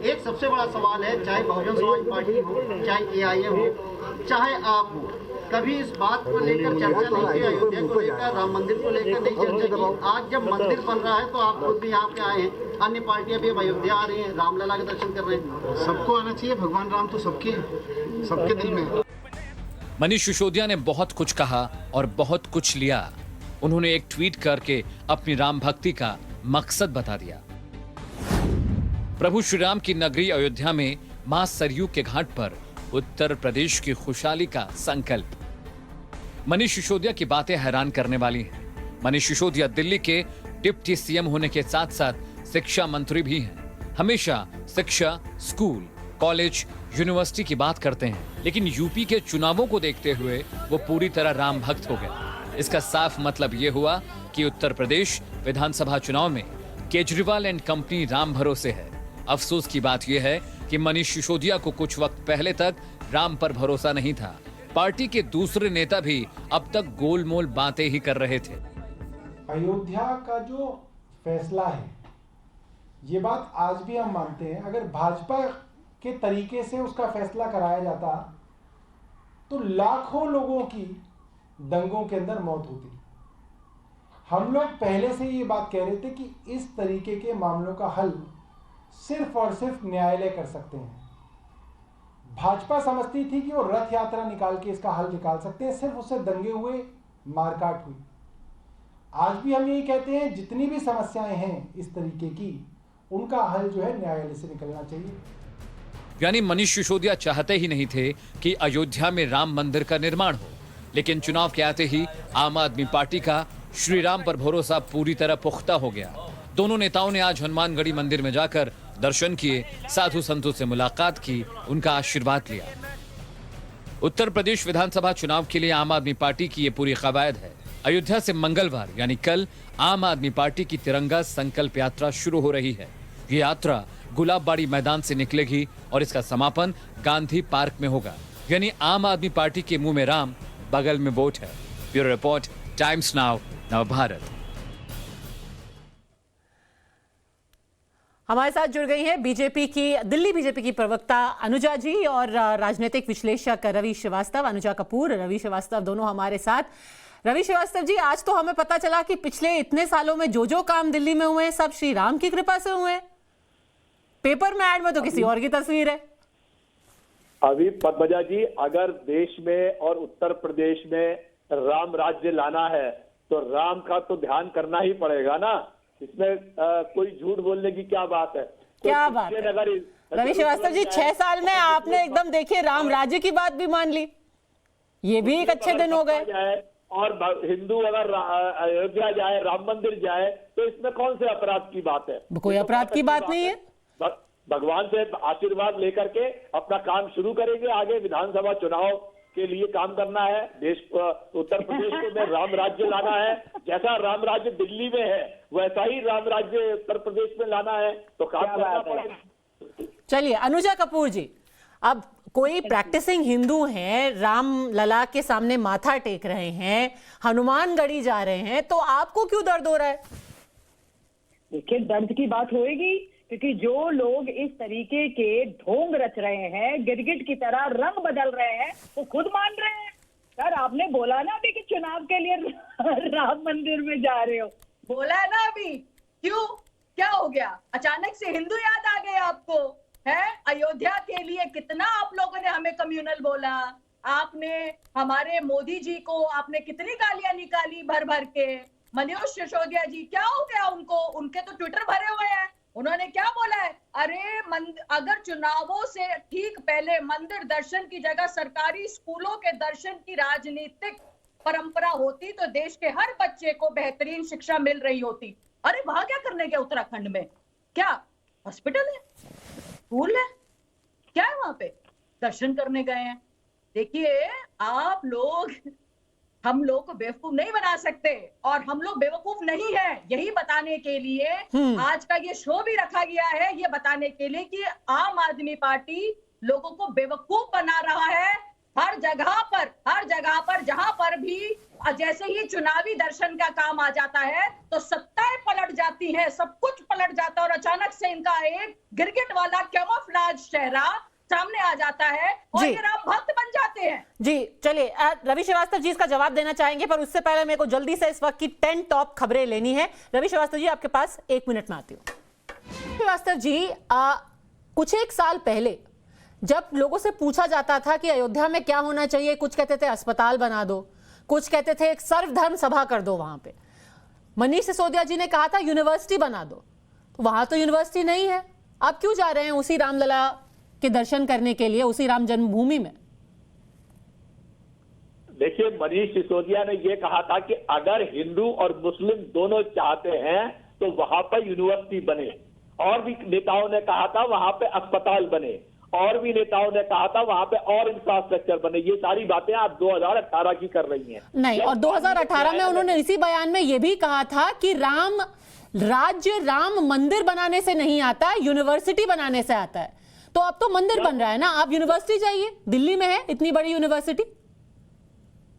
एक सबसे बड़ा सवाल है, चाहे बहुजन समाज पार्टी हो, चाहे AIM हो, चाहे आप हो, कभी इस बात को लेकर चर्चा नहीं की, अयोध्या को लेकर, राम मंदिर को लेकर नहीं चर्चा की। आज जब मंदिर बन रहा है तो आप खुद भी यहाँ पे आए हैं, अन्य पार्टियां भी अब अयोध्या आ रही हैं, रामलला के दर्शन कर रहे हैं। सबको आना चाहिए, भगवान राम तो सबके हैं, सबके दिल में। मनीष सिसोदिया ने बहुत कुछ कहा और बहुत कुछ लिया। उन्होंने एक ट्वीट करके अपनी राम भक्ति का मकसद बता दिया। प्रभु श्री राम की नगरी अयोध्या में मां सरयू के घाट पर उत्तर प्रदेश की खुशहाली का संकल्प। मनीष सिसोदिया की बातें हैरान करने वाली हैं। मनीष सिसोदिया दिल्ली के डिप्टी CM होने के साथ साथ शिक्षा मंत्री भी हैं। हमेशा शिक्षा, स्कूल, कॉलेज, यूनिवर्सिटी की बात करते हैं, लेकिन यूपी के चुनावों को देखते हुए वो पूरी तरह राम भक्त हो गए। इसका साफ मतलब ये हुआ कि उत्तर प्रदेश विधानसभा चुनाव में केजरीवाल एंड कंपनी राम भरोसे है। अफसोस की बात यह है कि मनीष सिसोदिया को कुछ वक्त पहले तक राम पर भरोसा नहीं था। पार्टी के दूसरे नेता भी अब तक गोलमोल बातें ही कर रहे थे। अयोध्या का जो फैसला है, ये बात आज भी हम मानते हैं, अगर भाजपा के तरीके से उसका फैसला कराया जाता तो लाखों लोगों की दंगों के अंदर मौत होती। हम लोग पहले से ये बात कह रहे थे कि इस तरीके के मामलों का हल सिर्फ और सिर्फ न्यायालय कर सकते हैं। भाजपा समझती थी कि वो रथ यात्रा निकाल के इसका हल निकाल सकते हैं, सिर्फ उससे दंगे हुए, मारकाट हुई। आज भी हम यही कहते हैं, जितनी भी समस्याएं हैं इस तरीके की, उनका हल जो है न्यायालय से निकलना चाहिए। यानी मनीष सिसोदिया चाहते ही नहीं थे कि अयोध्या में राम मंदिर का निर्माण हो, लेकिन चुनाव के आते ही आम आदमी पार्टी का श्री राम पर भरोसा पूरी तरह पुख्ता हो गया। दोनों नेताओं ने आज हनुमानगढ़ी मंदिर में जाकर दर्शन किए, साधु संतों से मुलाकात की, उनका आशीर्वाद लिया। उत्तर प्रदेश विधानसभा चुनाव के लिए आम आदमी पार्टी की ये पूरी कवायद है। अयोध्या से मंगलवार यानी कल आम आदमी पार्टी की तिरंगा संकल्प यात्रा शुरू हो रही है। ये यात्रा गुलाबबाड़ी मैदान से निकलेगी और इसका समापन गांधी पार्क में होगा। यानी आम आदमी पार्टी के मुंह में राम, बगल में वोट है। Bureau report, times now, Navbharat. हमारे साथ जुड़ गई हैं दिल्ली बीजेपी की प्रवक्ता अनुजा जी और राजनीतिक विश्लेषक रवि श्रीवास्तव। अनुजा कपूर, रवि श्रीवास्तव दोनों हमारे साथ। रवि श्रीवास्तव जी, आज तो हमें पता चला कि पिछले इतने सालों में जो काम दिल्ली में हुए हैं सब श्री राम की कृपा से हुए हैं। पेपर में, ऐड में तो किसी और की तस्वीर है। अभी पद्मजा जी, अगर देश में और उत्तर प्रदेश में राम राज्य लाना है तो राम का तो ध्यान करना ही पड़ेगा ना। इसमें कोई झूठ बोलने की क्या बात है? क्या बात है रवि श्रीवास्तव जी, 6 साल में आपने एकदम देखिए राम राज्य की बात भी मान ली। ये भी एक अच्छे दिन हो गए। और हिंदू अगर अयोध्या जाए, राम मंदिर जाए, तो इसमें कौन से अपराध की बात है? कोई अपराध की बात नहीं है। भगवान से आशीर्वाद लेकर के अपना काम शुरू करेंगे। आगे विधानसभा चुनाव के लिए काम करना है। देश उत्तर प्रदेश को में राम राज्य लाना है। जैसा राम राज्य दिल्ली में है वैसा ही राम राज्य उत्तर प्रदेश में लाना है, तो काम करना पड़ेगा। चलिए अनुजा कपूर जी, अब कोई प्रैक्टिसिंग हिंदू हैं, राम लला के सामने माथा टेक रहे हैं, हनुमानगढ़ी जा रहे हैं, तो आपको क्यों दर्द हो रहा है? देखिए, दर्द की बात होएगी क्योंकि जो लोग इस तरीके के ढोंग रच रहे हैं, गिरगिट की तरह रंग बदल रहे हैं, वो खुद मान रहे हैं सर आपने बोला ना अभी कि चुनाव के लिए राम मंदिर में जा रहे हो, बोला है ना अभी, क्यों, क्या हो गया? अचानक से हिंदू याद आ गए आपको? है अयोध्या के लिए कितना आप लोगों ने हमें कम्युनल बोला, आपने हमारे मोदी जी को आपने कितनी गालियां निकाली भर भर के। मनोज सिसोदिया जी क्या हो गया उनको? उनके तो ट्विटर भरे हुए हैं, उन्होंने क्या बोला है? अरे अगर चुनावों से ठीक पहले मंदिर दर्शन की जगह सरकारी स्कूलों के दर्शन की राजनीतिक परंपरा होती तो देश के हर बच्चे को बेहतरीन शिक्षा मिल रही होती। अरे वहां क्या करने गए उत्तराखंड में? क्या हॉस्पिटल है, स्कूल है, क्या है वहां पे? दर्शन करने गए हैं। देखिए आप लोग हम लोग को बेवकूफ नहीं बना सकते, और हम लोग बेवकूफ नहीं है, यही बताने के लिए आज का ये शो भी रखा गया है, ये बताने के लिए कि आम आदमी पार्टी लोगों को बेवकूफ बना रहा है। हर जगह पर जहां पर भी जैसे ही चुनावी दर्शन का काम आ जाता है तो सत्ताएं पलट जाती हैं, सब कुछ पलट जाता है, और अचानक से इनका एक गिरगिट वाला कैमोफ्लेज चेहरा सामने आ जाता है और ये राम भक्त बन जाते हैं। जी चलिए, रवि श्रीवास्तव जी इसका जवाब देना चाहेंगे, पर उससे पहले मेरे को जल्दी से इस वक्त की 10 टॉप खबरें लेनी है। रवि श्रीवास्तव जी आपके पास 1 मिनट में आती हूँ। श्रीवास्तव जी कुछ एक साल पहले जब लोगों से पूछा जाता था कि अयोध्या में क्या होना चाहिए, कुछ कहते थे अस्पताल बना दो, कुछ कहते थे एक सर्वधर्म सभा कर दो वहां पे। मनीष सिसोदिया जी ने कहा था यूनिवर्सिटी बना दो, तो वहां तो यूनिवर्सिटी नहीं है। आप क्यों जा रहे हैं उसी रामलला के दर्शन करने के लिए, उसी राम जन्मभूमि में? देखिए मनीष सिसोदिया ने यह कहा था कि अगर हिंदू और मुस्लिम दोनों चाहते हैं तो वहां पर यूनिवर्सिटी बने, और भी नेताओं ने कहा था वहां पे अस्पताल बने, और भी नेताओं ने कहा था वहां पे और इंफ्रास्ट्रक्चर बने। ये सारी बातें आप 2018 की कर रही हैं। नहीं, और 2018 में उन्होंने इसी बयान में यह भी कहा था कि राम राज्य राम मंदिर बनाने से नहीं आता, यूनिवर्सिटी बनाने से आता है। तो अब तो मंदिर बन रहा है ना, आप यूनिवर्सिटी जाइए, दिल्ली में है इतनी बड़ी यूनिवर्सिटी।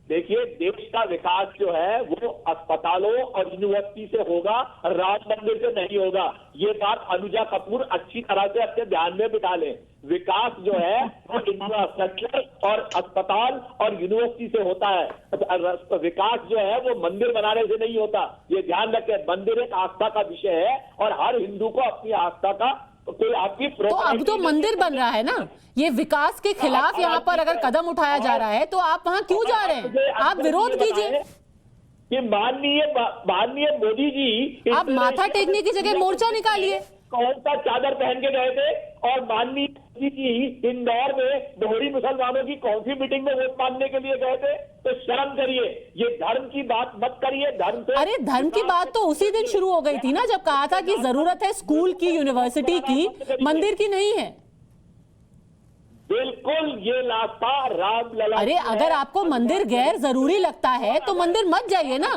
देखिए देश का विकास जो है वो अस्पतालों और यूनिवर्सिटी से होगा, राम मंदिर से नहीं होगा। ये बात अनुजा कपूर अच्छी तरह से अपने ध्यान में बिठा लें। विकास जो है वो इंफ्रास्ट्रक्चर और अस्पताल और यूनिवर्सिटी से होता है। विकास जो है वो मंदिर बनाने से नहीं होता, ये ध्यान रखें। मंदिर एक आस्था का विषय है और हर हिंदू को अपनी आस्था का कोई आपकी तो अब तो मंदिर बन रहा है ना। ये विकास के खिलाफ यहाँ पर अगर कदम उठाया जा रहा है तो आप वहाँ क्यों जा रहे हैं? आप विरोध कीजिए कि माननीय मोदी जी आप माथा टेकने की जगह मोर्चा निकालिए। कौन सा चादर पहन के गए थे? और माननीय मोदी जी इंदौर में दोहरी मुसलमानों की कौन सी मीटिंग में वोट मांगने के लिए गए थे? तो शर्म करिए, ये धर्म की बात मत करिए। धर्म से अरे धर्म की बात तो उसी दिन शुरू हो गई थी ना, जब कहा था कि जरूरत है स्कूल की, यूनिवर्सिटी की, मंदिर की नहीं है। बिल्कुल ये रास्ता रामलला। अरे अगर आपको मंदिर गैर जरूरी लगता है तो मंदिर मत जाइए ना।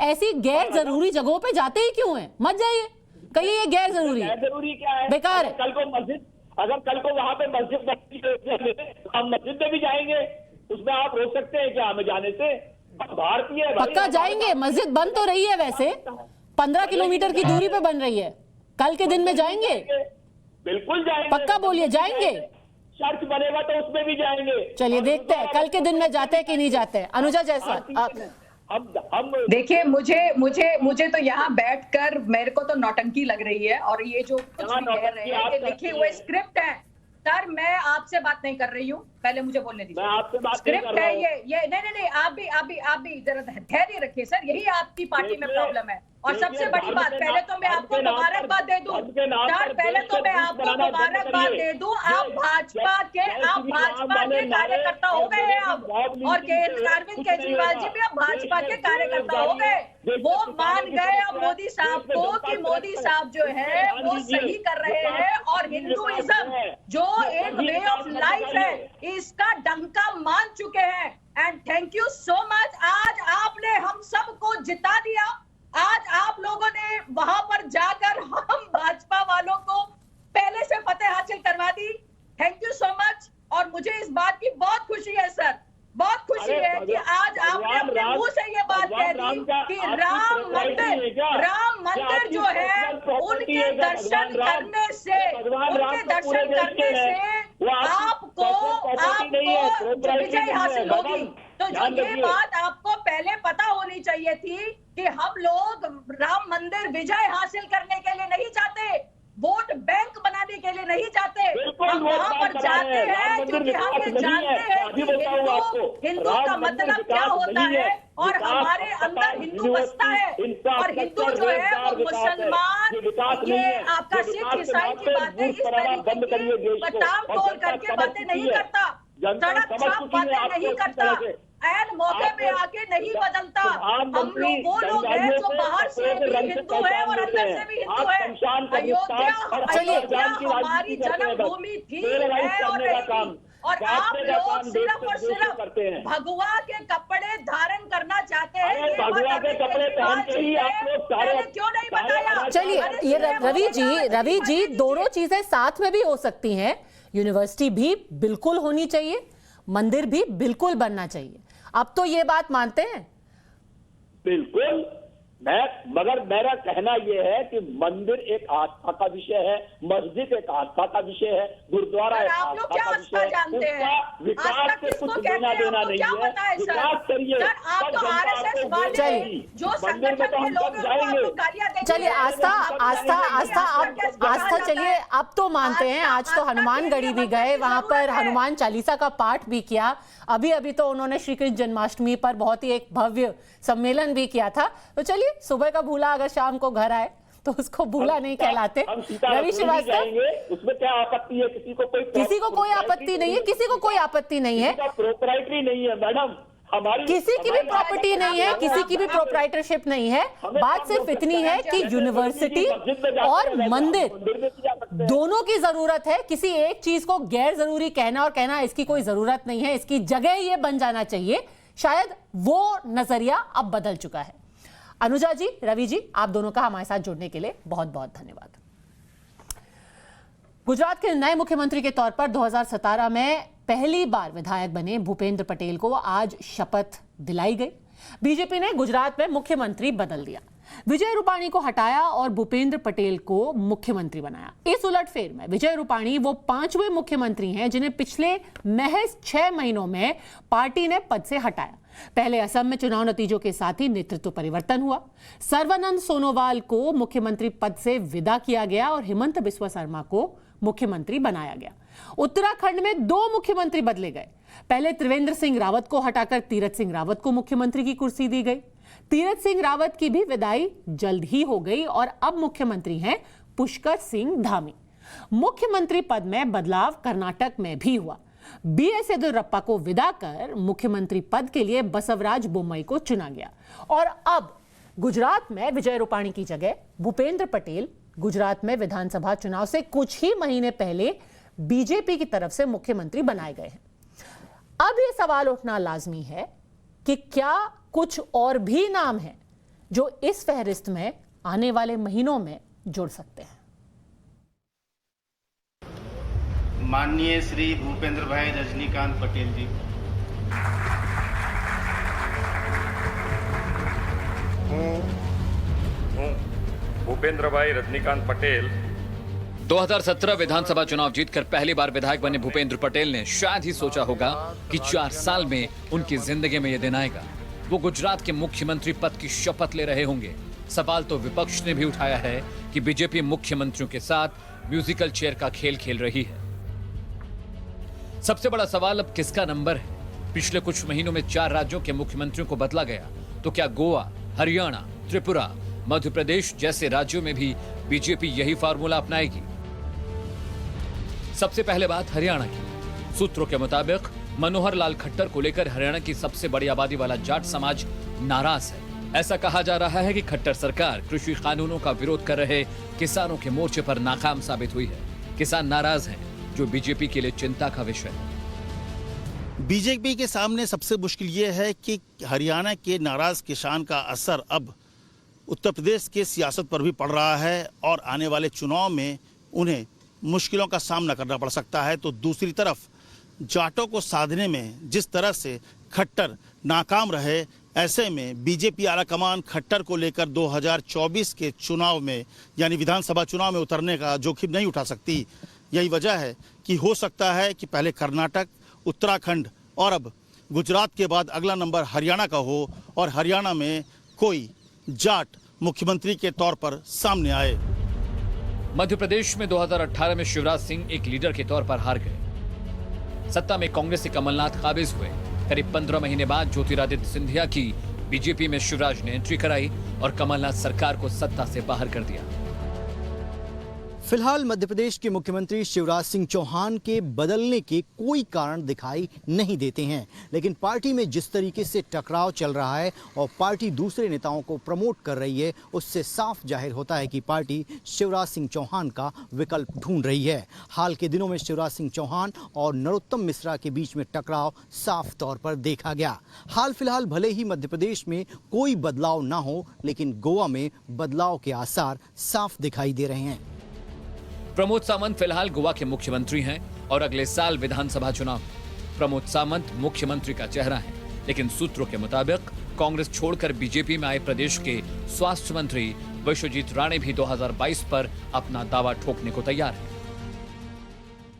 ऐसी गैर जरूरी जगहों पे जाते ही क्यों हैं? मत जाइए, कहिए ये गैर जरूरी है, क्या है, बेकार है। कल को मस्जिद, अगर कल को वहां पे मस्जिद हम मस्जिद में भी जाएंगे, उसमें आप रोक सकते हैं क्या हमें जाने से? भारतीय पक्का जाएंगे। मस्जिद बन तो रही है वैसे, 15 किलोमीटर की दूरी पे बन रही है। कल के दिन में जाएंगे? बिल्कुल जाएंगे। पक्का बोलिए जाएंगे? चर्च बनेगा तो उसमें भी जाएंगे। चलिए देखते हैं कल के दिन में जाते हैं कि नहीं जाते हैं। अनुजा जायसवाल, हम देखिए मुझे तो यहाँ बैठकर मेरे को तो नौटंकी लग रही है, और ये जो कुछ भी कह रहे हैं कि लिखे हुए स्क्रिप्ट है। सर मैं आपसे बात नहीं कर रही हूँ, पहले मुझे बोलने दीजिए। स्क्रिप्ट है ये नहीं आप भी जरा धैर्य रखिए सर, यही आपकी पार्टी में प्रॉब्लम है। और सबसे बड़ी बात, पहले तो मैं आपको मुबारकबाद दे दूं सर, पहले तो मैं आपको मुबारकबाद दे दूं, आप भाजपा के कार्यकर्ता हो गए हैं अब, और अरविंद केजरीवाल जी भी अब भाजपा के कार्यकर्ता हो गए। वो मान गए अब मोदी साहब को कि मोदी साहब जो है वो सही कर रहे हैं, और हिंदुइज्म जो एक वे ऑफ लाइफ है इसका डंका मान चुके हैं। And thank you so much, आज आपने हम सबको जिता दिया। आज आप लोगों ने वहां पर जाकर हम भाजपा वालों को पहले से फतेह हासिल करवा दी। थैंक यू सो मच, और मुझे इस बात की बहुत खुशी है सर, बहुत खुशी है कि आज आपने अपने मुंह से ये बात कह दी कि राम मंदिर जो है उनके दर्शन करने से आपको विजय हासिल होगी। तो तो जो ये बात आपको पहले पता होनी चाहिए थी कि हम लोग राम मंदिर विजय हासिल करने के लिए नहीं चाहते, वोट बैंक बनाने के लिए नहीं चाहते। हम वहां पर जाते हैं क्योंकि हम ये जानते हैं कि हिंदू का मतलब क्या होता है और हमारे अंदर हिंदू बसता है। और हिंदू जो है वो मुसलमान, ये आपका सिख ईसाई की बातें इस तरीके की बटाम तोड़ करके बातें नहीं करता, सड़क छाप बातें नहीं करता, ऐन मौके पे आके नहीं बदलता। हम लोग वो लोग हैं जो बाहर से भी हिंदू है और अंदर से भी हिंदू है। अयोध्या हमारी जन्मभूमि थी, है और रहेगी। और आप लोग सिर्फ और सिर्फ भगवा के कपड़े धारण करना चाहते हैं। भगवा के कपड़े पहन के ही आप लोग सारे क्यों नहीं बताया? चलिए, ये रवि जी दोनों चीजें साथ में भी हो सकती हैं। यूनिवर्सिटी भी बिल्कुल होनी चाहिए, मंदिर भी बिल्कुल बनना चाहिए। अब तो ये बात मानते हैं? बिल्कुल, मगर मेरा कहना यह है कि मंदिर एक आस्था का विषय है, मस्जिद एक आस्था का विषय है, गुरुद्वारा एक आस्था का विषय है। उसका विकास से कुछ लेना देना नहीं है। विकास करिए, मंदिर में तो हम सब जाएंगे। चलिए, आस्था चलिए, अब तो मानते हैं। आज तो हनुमानगढ़ी भी गए, वहां पर हनुमान चालीसा का पाठ भी किया। अभी तो उन्होंने श्री कृष्ण जन्माष्टमी पर बहुत ही एक भव्य सम्मेलन भी किया था। तो चलिए, सुबह का भूला अगर शाम को घर आए तो उसको भूला नहीं कहलाते। रवि श्रीवास्तव, उसमें क्या आपत्ति है? किसी को कोई आपत्ति नहीं है, किसी को कोई आपत्ति नहीं है। प्रोप्राइटरी नहीं है मैडम, हमारी किसी की भी प्रॉपर्टी नहीं है, किसी की भी प्रोप्राइटरशिप नहीं है। बात सिर्फ इतनी है कि यूनिवर्सिटी और मंदिर दोनों की जरूरत है। किसी एक चीज को गैर जरूरी कहना और कहना इसकी कोई जरूरत नहीं है, इसकी जगह ये बन जाना चाहिए, शायद वो नजरिया अब बदल चुका है। अनुजा जी, रवि जी, आप दोनों का हमारे साथ जुड़ने के लिए बहुत बहुत धन्यवाद। गुजरात के नए मुख्यमंत्री के तौर पर 2017 में पहली बार विधायक बने भूपेंद्र पटेल को आज शपथ दिलाई गई। बीजेपी ने गुजरात में मुख्यमंत्री बदल दिया, विजय रूपाणी को हटाया और भूपेंद्र पटेल को मुख्यमंत्री बनाया। इस उलटफेर में विजय रूपाणी वो 5वें मुख्यमंत्री हैं जिन्हें पिछले महज 6 महीनों में पार्टी ने पद से हटाया। पहले असम में चुनाव नतीजों के साथ ही नेतृत्व परिवर्तन हुआ। सर्बानंद सोनोवाल को मुख्यमंत्री पद से विदा किया गया और हिमंत बिस्वा शर्मा को मुख्यमंत्री बनाया गया। उत्तराखंड में 2 मुख्यमंत्री बदले गए। पहले त्रिवेंद्र सिंह रावत को हटाकर तीरथ सिंह रावत को मुख्यमंत्री की कुर्सी दी गई। तीरथ सिंह रावत की भी विदाई जल्द ही हो गई और अब मुख्यमंत्री हैं पुष्कर सिंह धामी। मुख्यमंत्री पद में बदलाव कर्नाटक में भी हुआ। बीएस येदियुरप्पा को विदा कर मुख्यमंत्री पद के लिए बसवराज बोम्मई को चुना गया और अब गुजरात में विजय रूपाणी की जगह भूपेंद्र पटेल गुजरात में विधानसभा चुनाव से कुछ ही महीने पहले बीजेपी की तरफ से मुख्यमंत्री बनाए गए हैं। अब यह सवाल उठना लाजमी है कि क्या कुछ और भी नाम हैं जो इस फहरिस्त में आने वाले महीनों में जुड़ सकते हैं। माननीय श्री भूपेंद्र भाई रजनीकांत पटेल जी। भूपेंद्र भाई रजनीकांत पटेल 2017 विधानसभा चुनाव जीतकर पहली बार विधायक बने भूपेंद्र पटेल ने शायद ही सोचा होगा कि 4 साल में उनकी जिंदगी में यह दिन आएगा। वो गुजरात के मुख्यमंत्री पद की शपथ ले रहे होंगे। सवाल तो विपक्ष ने भी उठाया है कि बीजेपी मुख्यमंत्रियों के साथ म्यूजिकल चेयर का खेल खेल रही है। सबसे बड़ा सवाल अब किसका नंबर है? पिछले कुछ महीनों में 4 राज्यों के मुख्यमंत्रियों को बदला गया, तो क्या गोवा, हरियाणा, त्रिपुरा, मध्य प्रदेश जैसे राज्यों में भी बीजेपी यही फार्मूला अपनाएगी? सबसे पहले बात हरियाणा की। सूत्रों के मुताबिक मनोहर लाल खट्टर को लेकर हरियाणा की सबसे बड़ी आबादी वाला जाट समाज नाराज है। ऐसा कहा जा रहा है कि खट्टर सरकार कृषि कानूनों का विरोध कर रहे किसानों के मोर्चे पर नाकाम साबित हुई है। किसान नाराज हैं, जो बीजेपी के लिए चिंता का विषय है। बीजेपी के सामने सबसे मुश्किल ये है कि हरियाणा के नाराज किसान का असर अब उत्तर प्रदेश के सियासत पर भी पड़ रहा है और आने वाले चुनाव में उन्हें मुश्किलों का सामना करना पड़ सकता है। तो दूसरी तरफ जाटों को साधने में जिस तरह से खट्टर नाकाम रहे, ऐसे में बीजेपी आलाकमान खट्टर को लेकर 2024 के चुनाव में यानी विधानसभा चुनाव में उतरने का जोखिम नहीं उठा सकती। यही वजह है कि हो सकता है कि पहले कर्नाटक, उत्तराखंड और अब गुजरात के बाद अगला नंबर हरियाणा का हो और हरियाणा में कोई जाट मुख्यमंत्री के तौर पर सामने आए। मध्य प्रदेश में 2018 में शिवराज सिंह एक लीडर के तौर पर हार गए। सत्ता में कांग्रेस से कमलनाथ काबिज हुए। करीब 15 महीने बाद ज्योतिरादित्य सिंधिया की बीजेपी में शिवराज ने एंट्री कराई और कमलनाथ सरकार को सत्ता से बाहर कर दिया। फिलहाल मध्य प्रदेश के मुख्यमंत्री शिवराज सिंह चौहान के बदलने के कोई कारण दिखाई नहीं देते हैं, लेकिन पार्टी में जिस तरीके से टकराव चल रहा है और पार्टी दूसरे नेताओं को प्रमोट कर रही है, उससे साफ जाहिर होता है कि पार्टी शिवराज सिंह चौहान का विकल्प ढूंढ रही है। हाल के दिनों में शिवराज सिंह चौहान और नरोत्तम मिश्रा के बीच में टकराव साफ तौर पर देखा गया। हाल फिलहाल भले ही मध्य प्रदेश में कोई बदलाव ना हो, लेकिन गोवा में बदलाव के आसार साफ दिखाई दे रहे हैं। प्रमोद सावंत फिलहाल गोवा के मुख्यमंत्री हैं और अगले साल विधानसभा चुनाव। प्रमोद सावंत मुख्यमंत्री का चेहरा है, लेकिन सूत्रों के मुताबिक कांग्रेस छोड़कर बीजेपी में आए प्रदेश के स्वास्थ्य मंत्री विश्वजीत राणे भी 2022 पर अपना दावा ठोकने को तैयार हैं।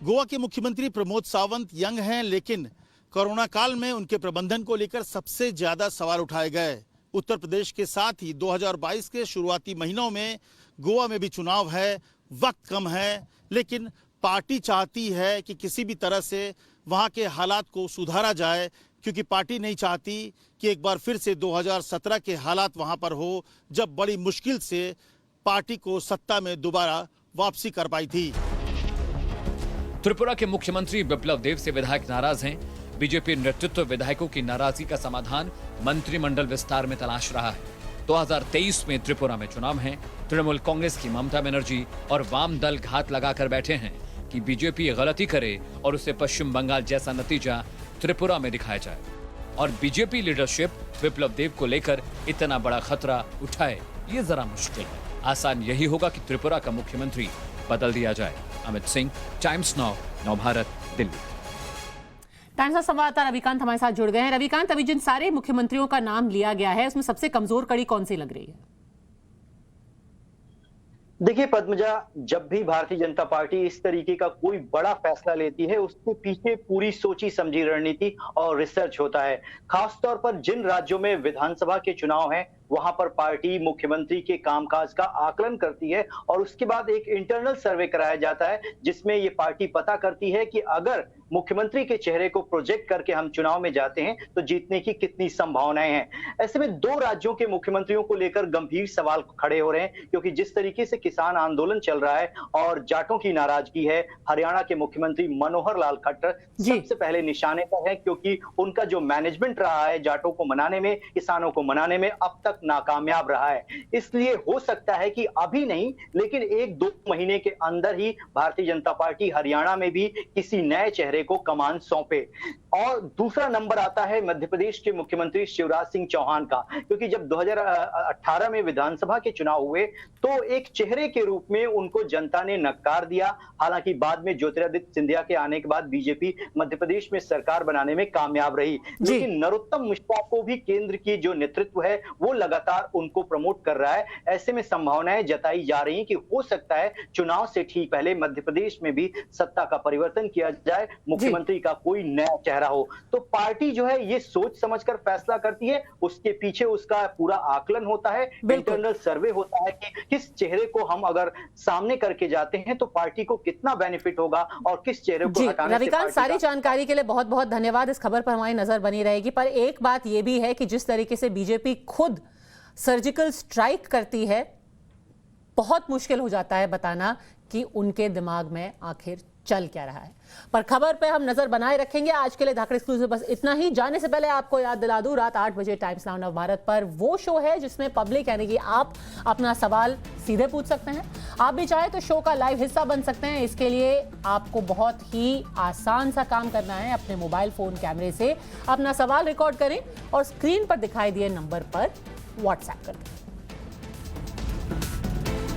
गोवा के मुख्यमंत्री प्रमोद सावंत यंग हैं, लेकिन कोरोना काल में उनके प्रबंधन को लेकर सबसे ज्यादा सवाल उठाए गए। उत्तर प्रदेश के साथ ही 2022 के शुरुआती महीनों में गोवा में भी चुनाव है, वक्त कम है, लेकिन पार्टी चाहती है कि किसी भी तरह से वहां के हालात को सुधारा जाए, क्योंकि पार्टी नहीं चाहती कि एक बार फिर से 2017 के हालात वहां पर हो, जब बड़ी मुश्किल से पार्टी को सत्ता में दोबारा वापसी कर पाई थी। त्रिपुरा के मुख्यमंत्री बिप्लब देव से विधायक नाराज हैं। बीजेपी नेतृत्व विधायकों की नाराजगी का समाधान मंत्रिमंडल विस्तार में तलाश रहा है। 2023 में त्रिपुरा में चुनाव हैं। तृणमूल कांग्रेस की ममता बनर्जी और वाम दल घात लगाकर बैठे हैं कि बीजेपी गलती करे और उसे पश्चिम बंगाल जैसा नतीजा त्रिपुरा में दिखाया जाए, और बीजेपी लीडरशिप बिप्लब देव को लेकर इतना बड़ा खतरा उठाए, ये जरा मुश्किल है। आसान यही होगा कि त्रिपुरा का मुख्यमंत्री बदल दिया जाए। Amit Singh, times now, Navbharat, Delhi. Times का संवाददाता रविकांत हमारे साथ जुड़ गए हैं। रविकांत, अभी जिन सारे मुख्यमंत्रियों का नाम लिया गया है, उसमें सबसे कमजोर कड़ी कौन सी लग रही है? देखिए पद्मजा, जब भी भारतीय जनता पार्टी इस तरीके का कोई बड़ा फैसला लेती है, उसके पीछे पूरी सोची समझी रणनीति और रिसर्च होता है। खासतौर पर जिन राज्यों में विधानसभा के चुनाव हैं, वहां पर पार्टी मुख्यमंत्री के कामकाज का आकलन करती है और उसके बाद एक इंटरनल सर्वे कराया जाता है, जिसमें ये पार्टी पता करती है कि अगर मुख्यमंत्री के चेहरे को प्रोजेक्ट करके हम चुनाव में जाते हैं तो जीतने की कितनी संभावनाएं हैं। ऐसे में दो राज्यों के मुख्यमंत्रियों को लेकर गंभीर सवाल खड़े हो रहे हैं, क्योंकि जिस तरीके से किसान आंदोलन चल रहा है और जाटों की नाराजगी है, हरियाणा के मुख्यमंत्री मनोहर लाल खट्टर सबसे पहले निशाने पर है, क्योंकि उनका जो मैनेजमेंट रहा है जाटों को मनाने में, किसानों को मनाने में, अब तक नाकामयाब रहा है। इसलिए हो सकता है कि अभी नहीं, लेकिन 1-2 महीने के अंदर ही भारतीय जनता पार्टी हरियाणा में भी किसी नए चेहरे को कमान सौंपे। और दूसरा नंबर आता है मध्य प्रदेश के मुख्यमंत्री शिवराज सिंह चौहान का, क्योंकि जब 2018 में विधानसभा के चुनाव हुए तो एक चेहरे के रूप में उनको जनता ने नकार दिया। हालांकि बाद में ज्योतिरादित्य सिंधिया के आने के बाद बीजेपी मध्य प्रदेश में सरकार बनाने में कामयाब रही, लेकिन नरोत्तम मिश्रा को भी केंद्र की जो नेतृत्व है वो लगातार उनको प्रमोट कर रहा है। ऐसे में संभावनाएं जताई जा रही कि हो सकता है चुनाव से ठीक पहले मध्य प्रदेश में भी सत्ता का परिवर्तन किया जाए, मुख्यमंत्री का कोई नया चेहरा हो। तो पार्टी जो है ये सोच समझकर फैसला करती है, उसके पीछे उसका पूरा आकलन होता है, इंटरनल सर्वे होता है कि किस चेहरे को हम अगर सामने करके जाते हैं तो पार्टी को कितना बेनिफिट होगा और किस चेहरे को हटाने से। रविकांत, सारी जानकारी के लिए बहुत बहुत धन्यवाद। इस खबर पर हमारी नजर बनी रहेगी। पर एक बात यह भी है कि जिस तरीके से बीजेपी खुद सर्जिकल स्ट्राइक करती है, बहुत मुश्किल हो जाता है बताना कि उनके दिमाग में आखिर चल क्या रहा है। पर खबर पे हम नजर बनाए रखेंगे। आज के लिए धाकड़ एक्सक्लूसिव बस इतना ही। जाने से पहले आपको याद दिला दूं, रात 8 बजे टाइम्स नाउ नवभारत पर वो शो है जिसमें पब्लिक यानी कि आप अपना सवाल सीधे पूछ सकते हैं। आप भी चाहे तो शो का लाइव हिस्सा बन सकते हैं। इसके लिए आपको बहुत ही आसान सा काम करना है। अपने मोबाइल फोन कैमरे से अपना सवाल रिकॉर्ड करें और स्क्रीन पर दिखाई दिए नंबर पर व्हाट्सएप कर दें।